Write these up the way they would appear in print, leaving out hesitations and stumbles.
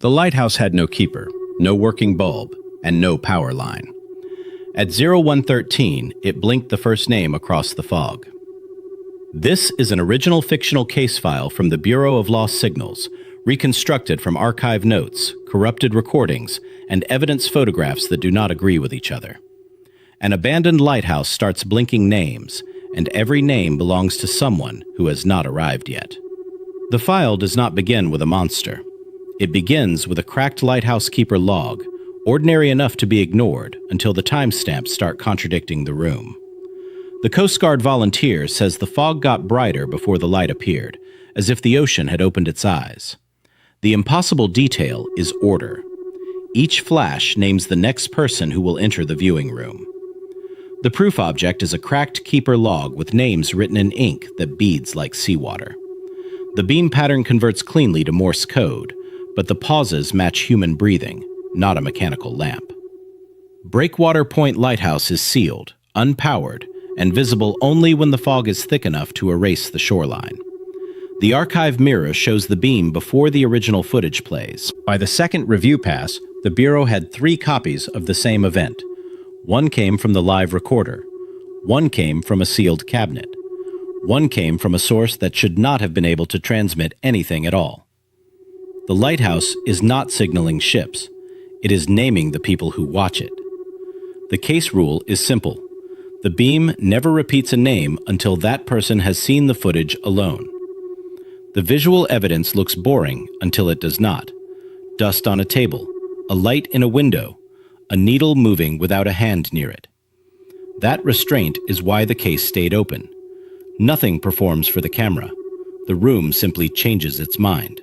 The lighthouse had no keeper, no working bulb, and no power line. At 0113, it blinked the first name across the fog. This is an original fictional case file from the Bureau of Lost Signals, reconstructed from archive notes, corrupted recordings, and evidence photographs that do not agree with each other. An abandoned lighthouse starts blinking names, and every name belongs to someone who has not arrived yet. The file does not begin with a monster. It begins with a cracked lighthouse keeper log, ordinary enough to be ignored until the timestamps start contradicting the room. The Coast Guard volunteer says the fog got brighter before the light appeared, as if the ocean had opened its eyes. The impossible detail is order. Each flash names the next person who will enter the viewing room. The proof object is a cracked keeper log with names written in ink that beads like seawater. The beam pattern converts cleanly to Morse code, but the pauses match human breathing, not a mechanical lamp. Breakwater Point Lighthouse is sealed, unpowered, and visible only when the fog is thick enough to erase the shoreline. The archive mirror shows the beam before the original footage plays. By the second review pass, the Bureau had 3 copies of the same event. One came from the live recorder. One came from a sealed cabinet. One came from a source that should not have been able to transmit anything at all. The lighthouse is not signaling ships. It is naming the people who watch it. The case rule is simple. The beam never repeats a name until that person has seen the footage alone. The visual evidence looks boring until it does not. Dust on a table, a light in a window, a needle moving without a hand near it. That restraint is why the case stayed open. Nothing performs for the camera. The room simply changes its mind.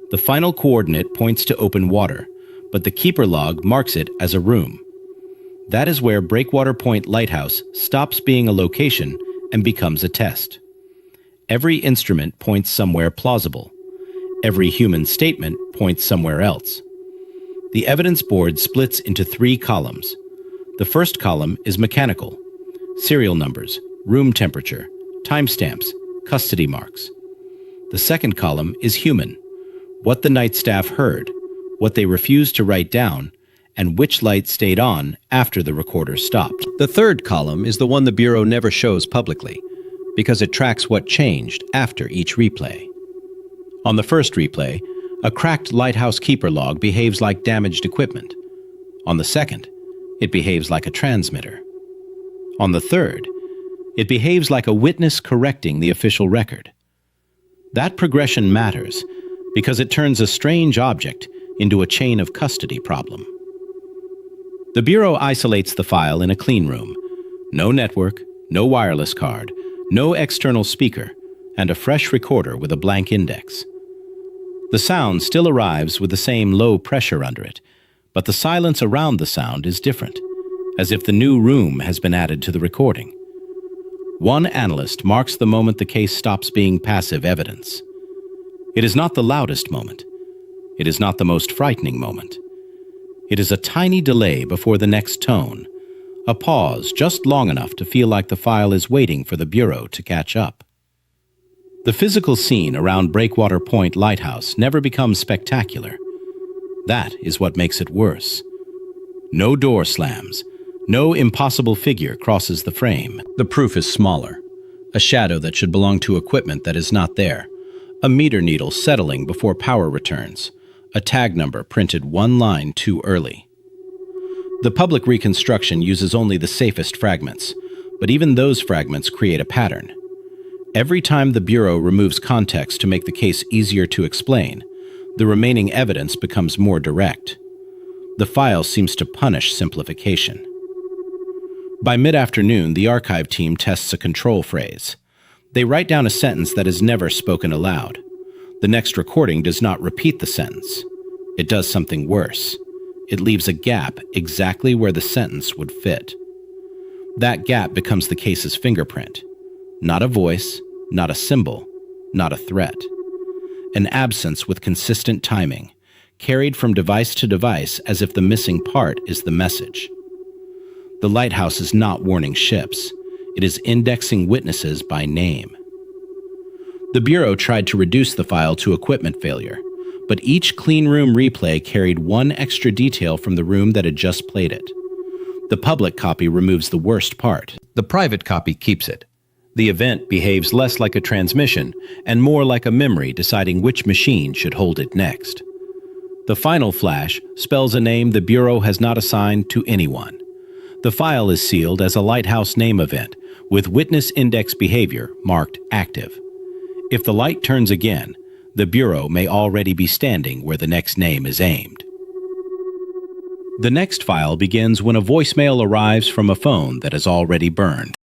The final coordinate points to open water, but the keeper log marks it as a room. That is where Breakwater Point Lighthouse stops being a location and becomes a test. Every instrument points somewhere plausible. Every human statement points somewhere else. The evidence board splits into 3 columns. The first column is mechanical: serial numbers, room temperature, timestamps, custody marks. The second column is human: what the night staff heard, what they refused to write down, and which light stayed on after the recorder stopped. The third column is the one the Bureau never shows publicly, because it tracks what changed after each replay. On the first replay, a cracked lighthouse keeper log behaves like damaged equipment. On the second, it behaves like a transmitter. On the third, it behaves like a witness correcting the official record. That progression matters because it turns a strange object into a chain of custody problem. The Bureau isolates the file in a clean room. No network, no wireless card, no external speaker, and a fresh recorder with a blank index. The sound still arrives with the same low pressure under it, but the silence around the sound is different, as if the new room has been added to the recording. One analyst marks the moment the case stops being passive evidence. It is not the loudest moment. It is not the most frightening moment. It is a tiny delay before the next tone, a pause just long enough to feel like the file is waiting for the Bureau to catch up. The physical scene around Breakwater Point Lighthouse never becomes spectacular. That is what makes it worse. No door slams. No impossible figure crosses the frame. The proof is smaller. A shadow that should belong to equipment that is not there. A meter needle settling before power returns. A tag number printed 1 line too early. The public reconstruction uses only the safest fragments, but even those fragments create a pattern. Every time the Bureau removes context to make the case easier to explain, the remaining evidence becomes more direct. The file seems to punish simplification. By mid-afternoon, the archive team tests a control phrase. They write down a sentence that is never spoken aloud. The next recording does not repeat the sentence. It does something worse. It leaves a gap exactly where the sentence would fit. That gap becomes the case's fingerprint. Not a voice, not a symbol, not a threat. An absence with consistent timing, carried from device to device as if the missing part is the message. The lighthouse is not warning ships. It is indexing witnesses by name. The Bureau tried to reduce the file to equipment failure, but each clean room replay carried one extra detail from the room that had just played it. The public copy removes the worst part. The private copy keeps it. The event behaves less like a transmission and more like a memory deciding which machine should hold it next. The final flash spells a name the Bureau has not assigned to anyone. The file is sealed as a Lighthouse name event, with witness index behavior marked active. If the light turns again, the Bureau may already be standing where the next name is aimed. The next file begins when a voicemail arrives from a phone that has already burned.